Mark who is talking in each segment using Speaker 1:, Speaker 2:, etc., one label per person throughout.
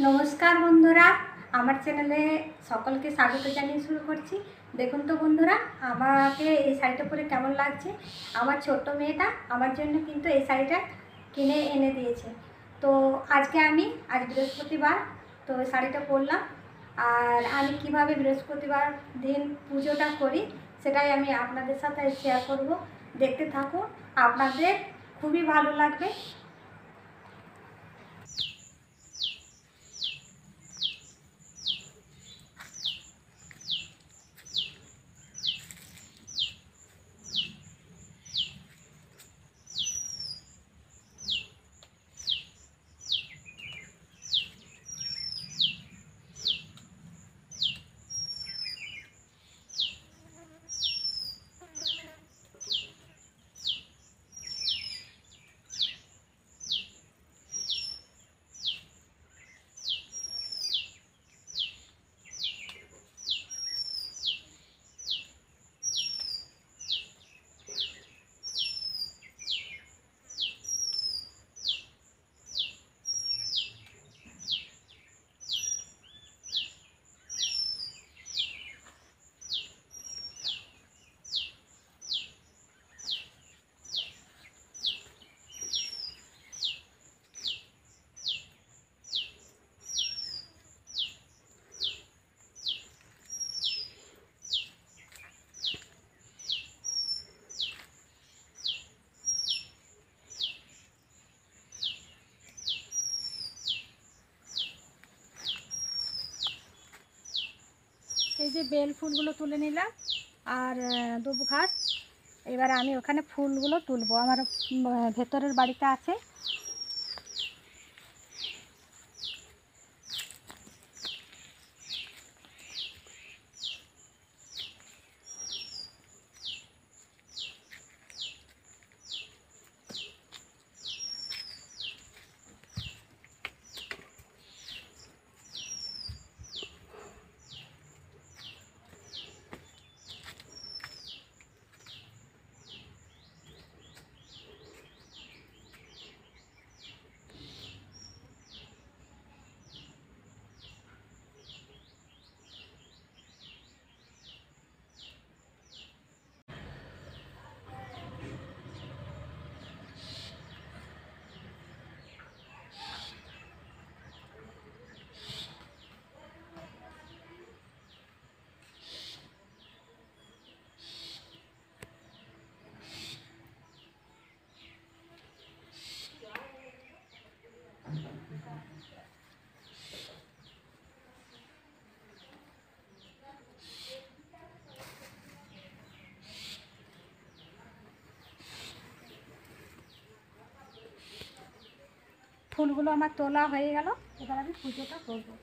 Speaker 1: নমস্কার বন্ধুরা, আমার চ্যানেলে সকলকে স্বাগত জানিয়ে শুরু করছি। দেখুন তো বন্ধুরা, আমাকে এই শাড়িটা পরে কেমন লাগছে। আমার ছোট্ট মেয়েটা আমার জন্য কিন্তু এই শাড়িটা কিনে এনে দিয়েছে। তো আজ বৃহস্পতিবার, তো শাড়িটা পরলাম। আর আমি কিভাবে বৃহস্পতিবার দিন পুজোটা করি সেটাই আমি আপনাদের সাথে শেয়ার করব। দেখতে থাকুন, আপনাদের খুবই ভালো লাগবে। এই যে বেল ফুলগুলো তুলে নিলাম আর দুব ঘাস। এবার আমি ওখানে ফুলগুলো তুলবো, আমার ভেতরের বাড়িতে আছে। ফুলগুলো আমার তোলা হয়ে গেল, এবার আমি পুজোটা করবো।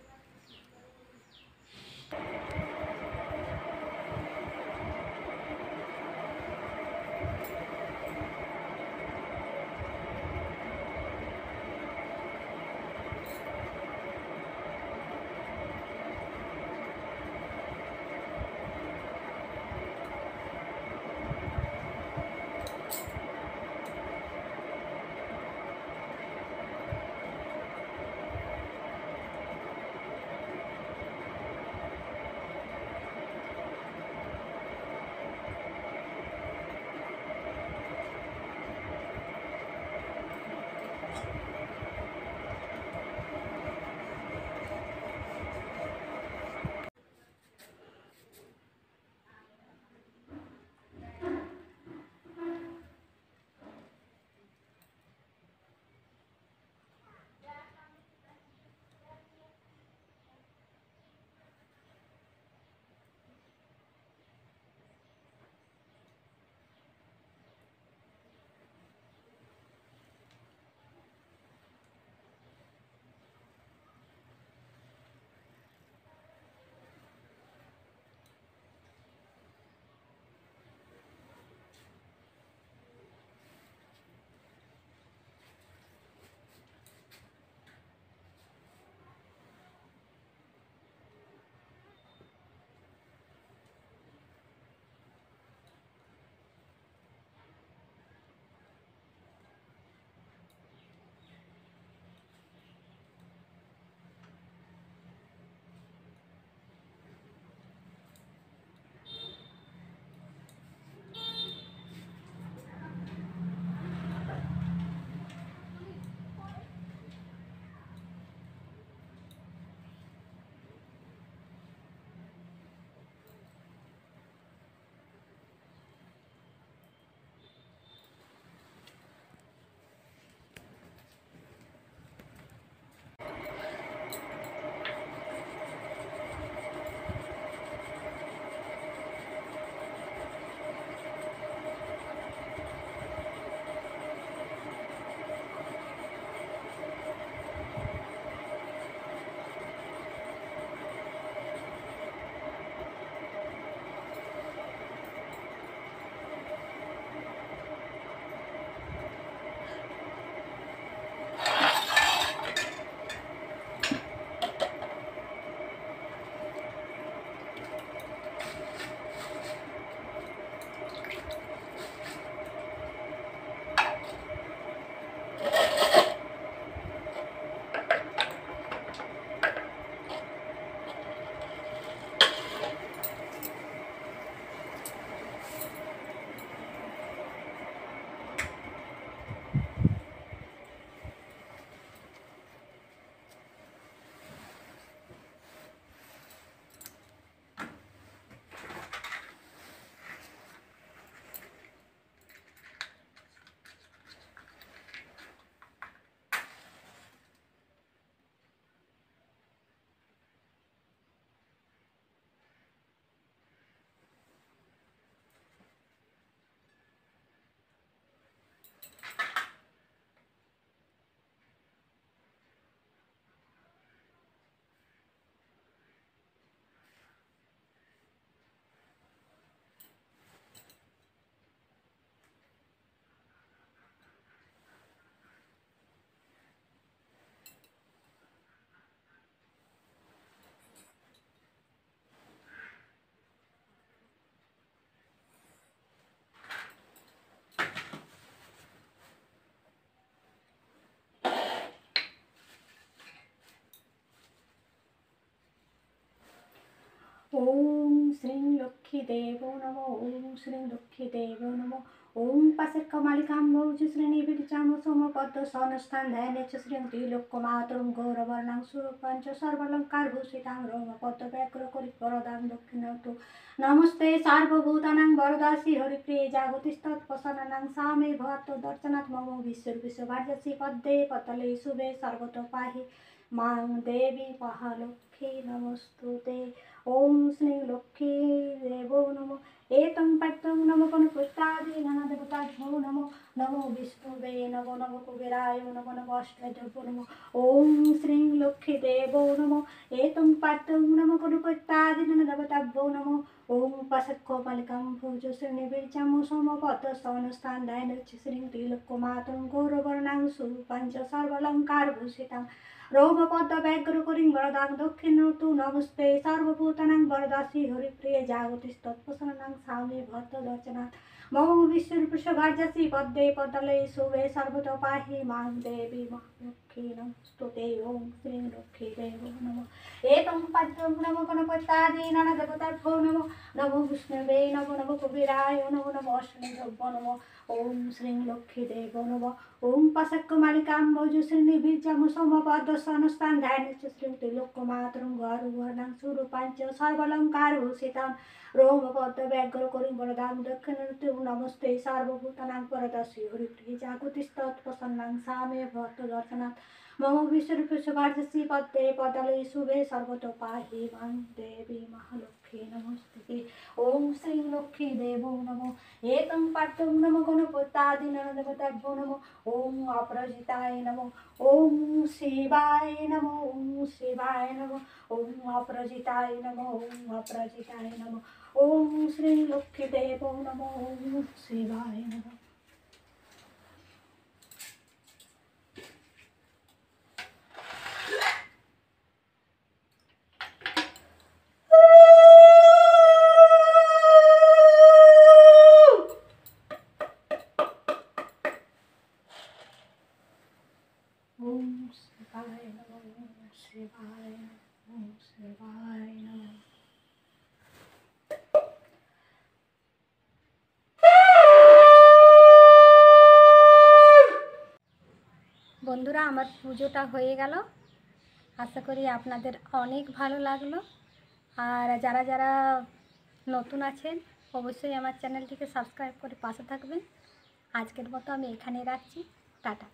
Speaker 1: ওম শ্রী লক্ষ্মী দেব নম। ওম শ্রী লক্ষ্মী দেব নম। ওম পাশের কমালিকাম মৌজ শ্রেণী বিরিচাম সমপদ্ম সনস্থান ধ্যানেচ শ্রীং ত্রিলোক্যমাতরং গৌরবর্ণাং সুরূপাঞ্চ সর্বালঙ্কার ভূষিতাং রোমপদ্ম ব্যাঘ্র করি বরদাং দক্ষিণাতু নমস্তে সার্বভূতানাং বরদাসি হরিপ্রিয়ে জাগতিস্তৎপসনানাং সামে ভবত দর্শনাৎ মম বিশ্বর্বিশ্বভার্যসি পদ্মে পতলে শুভে সর্বত পাহি মাং দেবী মহালক্ষ্মী নমস্তুতে। ওম শ্রী লক্ষ্মী দেব নম। এতং পাঠ্যং নম গণপুষ্টাদি নানা দেবতাভ্যো নম। নমো বিষ্ণুবে নম নম কুবেরায় নম নম অষ্টাদেব নম। ওম শ্রী লক্ষ্মী দেব নম। এতং পাঠ্যং নম গণপুষ্টাদি নানা দেবতাভ্যো নম। ওম পাশক্কমালিকাং ভুজ শ্রেণীবীর্যাম সমপদ্ম সনস্থান ধ্যানচ্চ শ্রীং ত্রিলোক্যমাতরং গৌরবর্ণাং সুরূপাঞ্চ সর্বালঙ্কার ভূষিতাং রৌমপদ্ম ব্যাঘ্র করিং বরদাং দক্ষিণতু নমস্তে সর্বভূতানাং বরদাসি হরিপ্রিয়ে জাগতিস্তৎপসনানাং সামে ভদ্র দর্শনাথ মম বিশ্বর্বিশ্বভার্যসি পদ্মে পদ্মলে শুভে সর্বত পাহি মাং দেবী মহালক্ষ্মী নমস্তুতে। ওম শ্রী লক্ষ্মী দেব নম। এতং পাদ্যং নম গণপত্যাদি নানা দেবতাভ্যো নম। নমো বিষ্ণুবে নম নম কবিরায় নম নম অষ্টাদেব নম। ওম শ্রী লক্ষ্মী দেব নম। ওম পাশক্কমালিকাং মৌজ শ্রেণী বীর্যাম সমপদ্ম সনস্থান ধ্যানচ্চ শ্রীং ত্রিলোক্যমাতরং গৌরবর্ণাং সুরূপাঞ্চ সর্বালঙ্কার ভূষিতাং রোমপদ্ম ব্যাঘ্র করিং বরদাং দক্ষিণাতু নমস্তে সর্বভূতানাং বরদাসি হরিপ্রিয়ে জাগতিস্তৎপসনানাং সামে ভবত দর্শনাৎ মম বিশ্বর্বিশ্বভার্যসি পদ্মে পদ্মলে শুভে সর্বত পাহি মাং দেবী মহালক্ষ্মী নমস্তুতে। ওম শ্রী লক্ষ্মী দেব নম। এতং পাঠ্যং নম গণপত্যাদি নানা দেবতাভ্যো নম। ওম অপরাজিতায় নম। ওম শিবায় নম। ওম শিবায় নম। ওম অপরাজিতায় নম। ওম অপরাজিতায় নম। ওম শ্রী লক্ষ্মী দেব নম। ওম শিবায় নম। ওম শিবায় নম। ওম শিবায় নম। ওম শিবায় নম। বন্ধুরা, আমার পুজোটা হয়ে গেল। আশা করি আপনাদের অনেক ভালো লাগলো। আর যারা যারা নতুন আছেন অবশ্যই আমার চ্যানেলটিকে সাবস্ক্রাইব করে পাশে থাকবেন। আজকের মতো আমি এখানেই রাখছি। টাটা।